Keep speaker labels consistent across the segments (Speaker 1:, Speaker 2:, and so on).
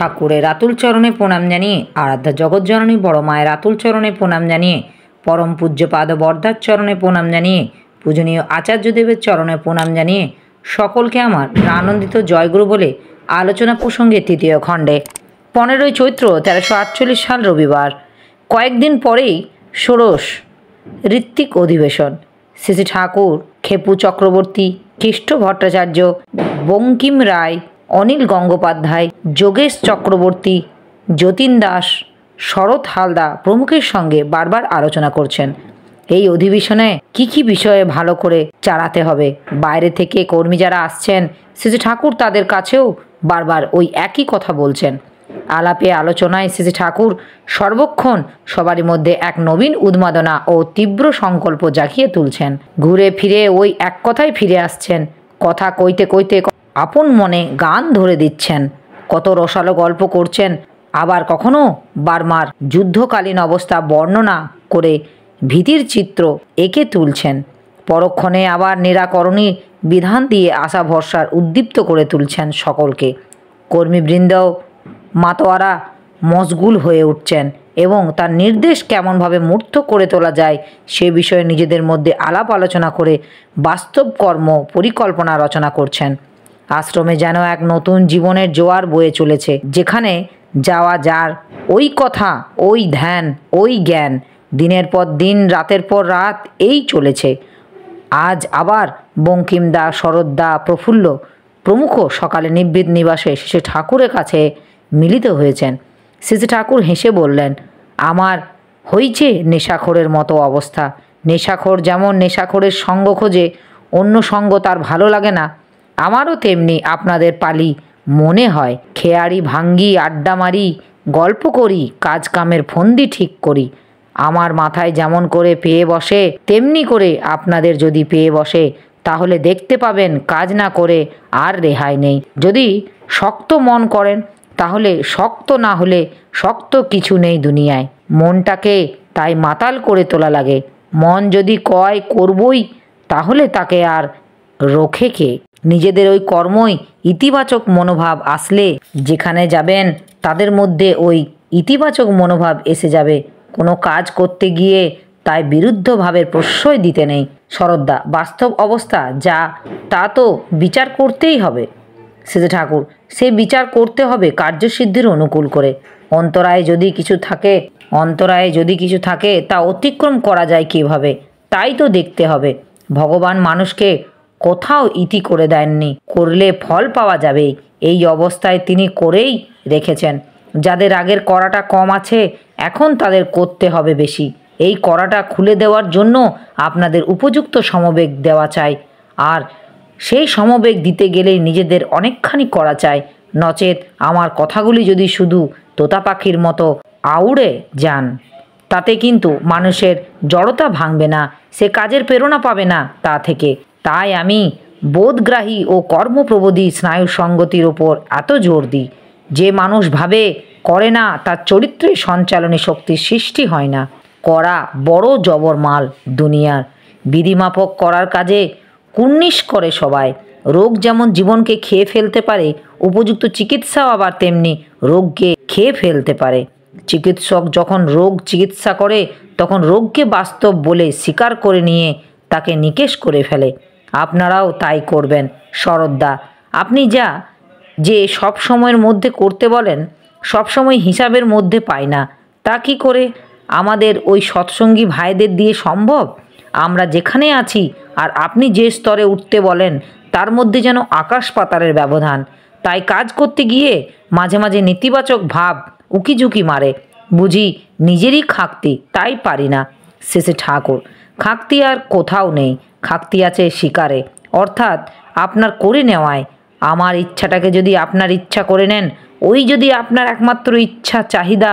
Speaker 1: ঠাকুরের আতুল চরণে প্রণাম জানিয়ে, আরাধ্যা জগৎজননী বড় মায়ের আতুল চরণে প্রণাম জানিয়ে, পরম পূজ্যপাদ বর্দার চরণে প্রণাম জানিয়ে, পূজনীয় আচার্যদেবের চরণে প্রণাম জানিয়ে সকলকে আমার আনন্দিত জয়গুরু বলে আলোচনা প্রসঙ্গে তৃতীয় খণ্ডে 15ই চৈত্র 1348 সাল রবিবার, কয়েকদিন পরেই ষোড়শ ঋত্বিক অধিবেশন। শ্রী ঠাকুর, খেপু চক্রবর্তী, কেষ্ট ভট্টাচার্য, বঙ্কিম রায়, অনিল গঙ্গোপাধ্যায়, যোগেশ চক্রবর্তী, যতীন দাস, শরৎ হালদা প্রমুখের সঙ্গে বারবার আলোচনা করছেন এই অধিবেশনে কি বিষয়ে ভালো করে চালাতে হবে। বাইরে থেকে কর্মী যারা আসছেন, শ্রী ঠাকুর তাদের কাছেও বারবার ওই একই কথা বলছেন। আলাপে আলোচনায় শ্রী ঠাকুর সর্বক্ষণ সবারই মধ্যে এক নবীন উন্মাদনা ও তীব্র সংকল্প জাগিয়ে তুলছেন। ঘুরে ফিরে ওই এক কথায় ফিরে আসছেন। কথা কইতে কইতে আপন মনে গান ধরে দিচ্ছেন, কত রসালো গল্প করছেন, আবার কখনো বার্মার যুদ্ধকালীন অবস্থা বর্ণনা করে ভীতির চিত্র এঁকে তুলছেন। পরক্ষণে আবার নিরাকরণী বিধান দিয়ে আশা ভরসার উদ্দীপ্ত করে তুলছেন সকলকে। কর্মীবৃন্দও মাতোয়ারা মশগুল হয়ে উঠছেন এবং তার নির্দেশ কেমনভাবে মূর্ত করে তোলা যায় সে বিষয়ে নিজেদের মধ্যে আলাপ আলোচনা করে বাস্তব কর্ম পরিকল্পনা রচনা করছেন। আশ্রমে যেন এক নতুন জীবনের জোয়ার বয়ে চলেছে, যেখানে যাওয়া যার ওই কথা, ওই ধ্যান, ওই জ্ঞান, দিনের পর দিন, রাতের পর রাত এই চলেছে। আজ আবার বঙ্কিমদা, শরৎদা, প্রফুল্ল প্রমুখ সকালে নিভৃত নিবাসে শ্রী ঠাকুরের কাছে মিলিত হয়েছেন। শ্রী ঠাকুর হেসে বললেন, আমার হয়েছে নেশাখোরের মতো অবস্থা। নেশাখোর যেমন নেশাখোরের সঙ্গ খোঁজে, অন্য সঙ্গ তার ভালো লাগে না, আমারও তেমনি আপনাদের পালি মনে হয়। খেয়ারি ভাঙ্গি, আড্ডা মারি, গল্প করি, কাজ কামের ফন্দি ঠিক করি। আমার মাথায় যেমন করে পেয়ে বসে, তেমনি করে আপনাদের যদি পেয়ে বসে, তাহলে দেখতে পাবেন কাজ না করে আর রেহাই নেই। যদি শক্ত মন করেন, তাহলে শক্ত না হলে শক্ত কিছু নেই দুনিয়ায়। মনটাকে তাই মাতাল করে তোলা লাগে। মন যদি কয় করবই, তাহলে তাকে আর রোখে কে? নিজেদের ওই কর্মই ইতিবাচক মনোভাব আসলে যেখানে যাবেন তাদের মধ্যে ওই ইতিবাচক মনোভাব এসে যাবে। কোনো কাজ করতে গিয়ে তাই বিরুদ্ধ ভাবের প্রশ্রয় দিতে নেই। শরৎদা, বাস্তব অবস্থা যা তা তো বিচার করতেই হবে। শ্রী ঠাকুর, সে বিচার করতে হবে কার্যসিদ্ধির অনুকূল করে। অন্তরায় যদি কিছু থাকে তা অতিক্রম করা যায় কিভাবে, তাই তো দেখতে হবে। ভগবান মানুষকে কোথাও ইতি করে দেননি, করলে ফল পাওয়া যাবে এই অবস্থায় তিনি করেই রেখেছেন। যাদের আগের করাটা কম আছে, এখন তাদের করতে হবে বেশি। এই করাটা খুলে দেওয়ার জন্য আপনাদের উপযুক্ত সমবেগ দেওয়া চাই, আর সেই সমবেগ দিতে গেলেই নিজেদের অনেকখানি করা চাই। নচেত আমার কথাগুলি যদি শুধু তোতা পাখির মতো আউড়ে যান, তাতে কিন্তু মানুষের জড়তা ভাঙবে না, সে কাজের প্রেরণা পাবে না তা থেকে। তাই আমি বোধগ্রাহী ও কর্মপ্রবোধী স্নায়ু সঙ্গতির ওপর এত জোর দিই। যে মানুষ ভাবে করে না, তার চরিত্রের সঞ্চালনী শক্তির সৃষ্টি হয় না। করা বড় জবর মাল দুনিয়ার। বিধিমাফক করার কাজে কুর্নিশ করে সবাই। রোগ যেমন জীবনকে খেয়ে ফেলতে পারে, উপযুক্ত চিকিৎসাও আবার তেমনি রোগকে খেয়ে ফেলতে পারে। চিকিৎসক যখন রোগ চিকিৎসা করে, তখন রোগকে বাস্তব বলে স্বীকার করে নিয়ে তাকে নিকেশ করে ফেলে। আপনারাও তাই করবেন। শরৎদা, আপনি যে সব সময়ের মধ্যে করতে বলেন, সব সময় হিসাবের মধ্যে পাই না, তা কি করে আমাদের ওই সৎসঙ্গী ভাইদের দিয়ে সম্ভব? আমরা যেখানে আছি আর আপনি যে স্তরে উঠতে বলেন, তার মধ্যে যেন আকাশ পাতালের ব্যবধান। তাই কাজ করতে গিয়ে মাঝে মাঝে নেতিবাচক ভাব উকিঝুঁকি মারে। বুঝি নিজেরই খাকতি, তাই পারি না। শ্রী ঠাকুর, খাকতি আর কোথাও নেই, খাকতি আছে শিকারে, অর্থাৎ আপনার করে নেওয়ায়। আমার ইচ্ছাটাকে যদি আপনার ইচ্ছা করে নেন, ওই যদি আপনার একমাত্র ইচ্ছা, চাহিদা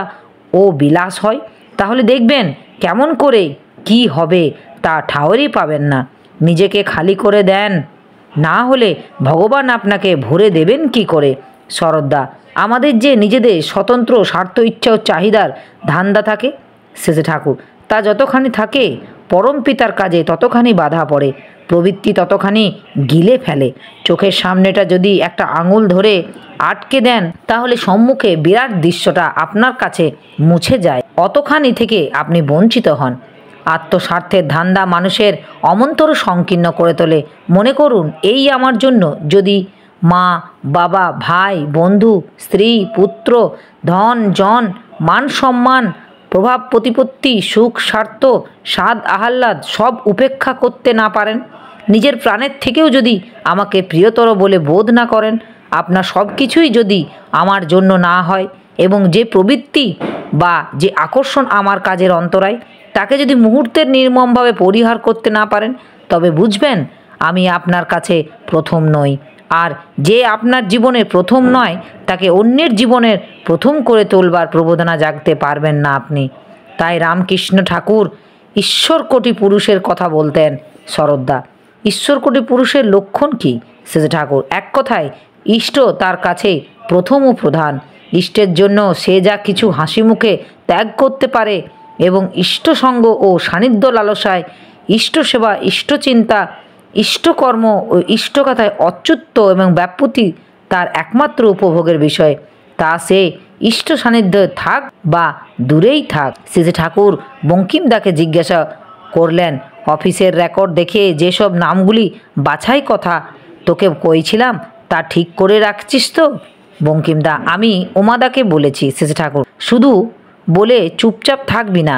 Speaker 1: ও বিলাস হয়, তাহলে দেখবেন কেমন করে কি হবে তা ঠাউরই পাবেন না। নিজেকে খালি করে দেন, না হলে ভগবান আপনাকে ভরে দেবেন কি করে? শরৎদা, আমাদের যে নিজেদের স্বতন্ত্র স্বার্থ, ইচ্ছা ও চাহিদার ধান্দা থাকে, শ্রী ঠাকুর, তা যতখানি থাকে পরম পিতার কাজে ততখানি বাধা পড়ে। প্রবৃত্তি ততখানি গিলে ফেলে। চোখের সামনেটা যদি একটা আঙুল ধরে আটকে দেন তাহলে সম্মুখে বিরাট দৃশ্যটা আপনার কাছে মুছে যায়, অতখানি থেকে আপনি বঞ্চিত হন। আত্মস্বার্থের ধান্দা মানুষের অমন্তর সংকীর্ণ করে তোলে। মনে করুন, এই আমার জন্য যদি মা, বাবা, ভাই, বন্ধু, স্ত্রী, পুত্র, ধন, জন, মান সম্মান, প্রভাব প্রতিপত্তি, সুখ, স্বার্থ, স্বাদ আহ্লাদ সব উপেক্ষা করতে না পারেন, নিজের প্রাণের থেকেও যদি আমাকে প্রিয়তর বলে বোধ না করেন, আপনার সব কিছুই যদি আমার জন্য না হয় এবং যে প্রবৃত্তি বা যে আকর্ষণ আমার কাজের অন্তরায়, তাকে যদি মুহূর্তের নির্মমভাবে পরিহার করতে না পারেন, তবে বুঝবেন আমি আপনার কাছে প্রথম নই। আর যে আপনার জীবনের প্রথম নয় তাকে অন্যের জীবনের প্রথম করে তোলবার প্রবোধনা জাগতে পারবেন না আপনি। তাই রামকৃষ্ণ ঠাকুর ঈশ্বরকোটি পুরুষের কথা বলতেন। শরৎদা, ঈশ্বরকোটি পুরুষের লক্ষণ কি? সেজে ঠাকুর, এক কথায় ইষ্ট তার কাছে প্রথম ও প্রধান। ইষ্টের জন্য সে যা কিছু হাসি মুখে ত্যাগ করতে পারে এবং ইষ্টসঙ্গ ও সান্নিধ্য লালসায়, ইষ্ট সেবা, ইষ্টচিন্তা, ইষ্টকর্ম ও ইষ্টকথায় অচ্যুত এবং ব্যাপৃতি তার একমাত্র উপভোগের বিষয়, তা সে ইষ্ট সান্নিধ্যে থাক বা দূরেই থাক। সেজে ঠাকুর বঙ্কিমদাকে জিজ্ঞাসা করলেন, অফিসের রেকর্ড দেখে যেসব নামগুলি বাছাই কথা তোকে কইছিলাম তা ঠিক করে রাখছিস তো? বঙ্কিমদা, আমি উমাদাকে বলেছি। সেজে ঠাকুর, শুধু বলে চুপচাপ থাকবি না,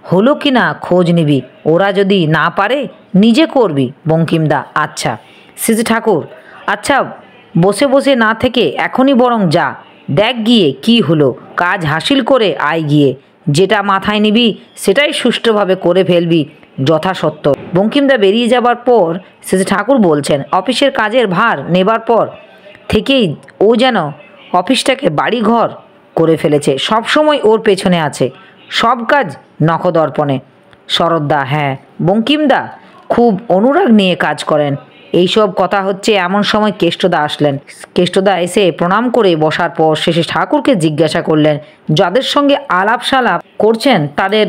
Speaker 1: হলো কি না খোঁজ নিবি, ওরা যদি না পারে নিজে করবি। বঙ্কিমদা, আচ্ছা। সেজে ঠাকুর, আচ্ছা, বসে বসে না থেকে এখনই বরং যা, দেখ গিয়ে কি হলো, কাজ হাসিল করে আয় গিয়ে, যেটা মাথায় নিবি সেটাই সুষ্ঠুভাবে করে ফেলবি যথাসত্য। বঙ্কিমদা বেরিয়ে যাবার পর সেজে ঠাকুর বলছেন, অফিসের কাজের ভার নেবার পর থেকেই ও যেন অফিসটাকে বাড়িঘর করে ফেলেছে, সবসময় ওর পেছনে আছে, সব কাজ নখদর্পণে। শরৎদা, হ্যাঁ। বঙ্কিমদা খুব অনুরাগ নিয়ে কাজ করেন। এইসব কথা হচ্ছে এমন সময় কেষ্টদা আসলেন। কেষ্টদা এসে প্রণাম করে বসার পর শেষে ঠাকুরকে জিজ্ঞাসা করলেন, যাদের সঙ্গে আলাপ সালাপ করছেন তাদের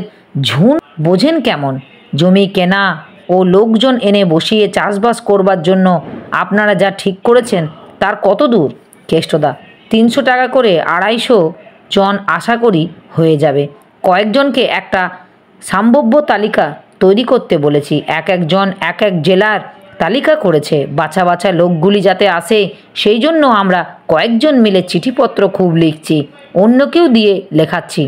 Speaker 1: ঝুন বোঝেন কেমন? জমি কেনা ও লোকজন এনে বসিয়ে চাষবাস করবার জন্য আপনারা যা ঠিক করেছেন তার কত দূর? কেষ্টদা, 300 টাকা করে 250 জন আশা করি হয়ে যাবে। কয়েকজনকে একটা সম্ভাব্য তালিকা তৈরি করতে বলেছি, এক একজন এক এক জেলার তালিকা করেছে, বাছা বাছা লোকগুলি যাতে আসে সেই জন্য আমরা কয়েকজন মিলে চিঠিপত্র খুব লিখছি, অন্যকেও দিয়ে লেখাচ্ছি।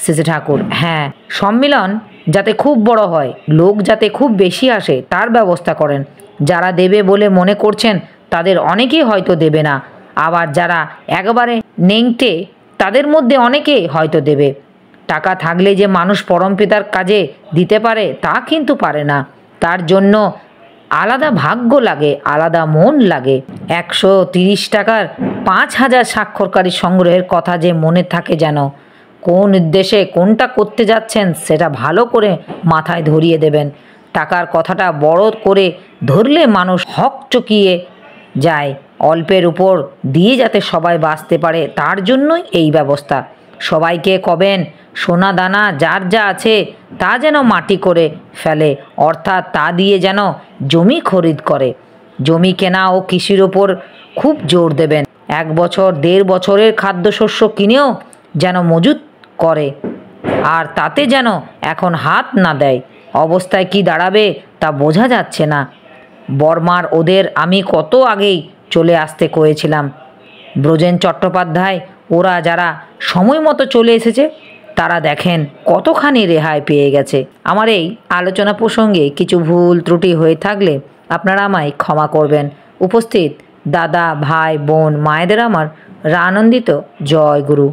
Speaker 1: সেজে ঠাকুর, হ্যাঁ, সম্মেলন যাতে খুব বড় হয়, লোক যাতে খুব বেশি আসে তার ব্যবস্থা করেন। যারা দেবে বলে মনে করছেন তাদের অনেকেই হয়তো দেবে না, আবার যারা একেবারে নেংটে তাদের মধ্যে অনেকে হয়তো দেবে। টাকা থাকলে যে মানুষ পরমপিতার কাজে দিতে পারে তা কিন্তু পারে না, তার জন্য আলাদা ভাগ্য লাগে, আলাদা মন লাগে। 130 টাকার 5000 স্বাক্ষরকারী সংগ্রহের কথা যে মনে থাকে যেন, কোন উদ্দেশ্যে কোনটা করতে যাচ্ছেন সেটা ভালো করে মাথায় ধরিয়ে দেবেন। টাকার কথাটা বড় করে ধরলে মানুষ হকচকিয়ে যায়, অল্পের উপর দিয়ে যাতে সবাই বাঁচতে পারে তার জন্যই এই ব্যবস্থা। সবাইকে কবেন সোনা দানা যার যা আছে তা যেন মাটি করে ফেলে, অর্থাৎ তা দিয়ে যেন জমি খরিদ করে। জমি কেনা ও কৃষির ওপর খুব জোর দেবেন। 1 বছর 1.5 বছরের খাদ্যশস্য কিনেও যেন মজুত করে, আর তাতে যেন এখন হাত না দেয়। অবস্থায় কি দাঁড়াবে তা বোঝা যাচ্ছে না। বর্মার ওদের আমি কত আগেই চলে আসতে কয়েছিলাম। ব্রজেন চট্টোপাধ্যায় ওরা যারা সময় মতো চলে এসেছে তারা দেখেন কতখানি রেহাই পেয়ে গেছে। আমার এই আলোচনা প্রসঙ্গে কিছু ভুল ত্রুটি হয়ে থাকলে আপনারা আমায় ক্ষমা করবেন। উপস্থিত দাদা, ভাই, বোন, মায়েদের আমার আনন্দিত জয় গুরু।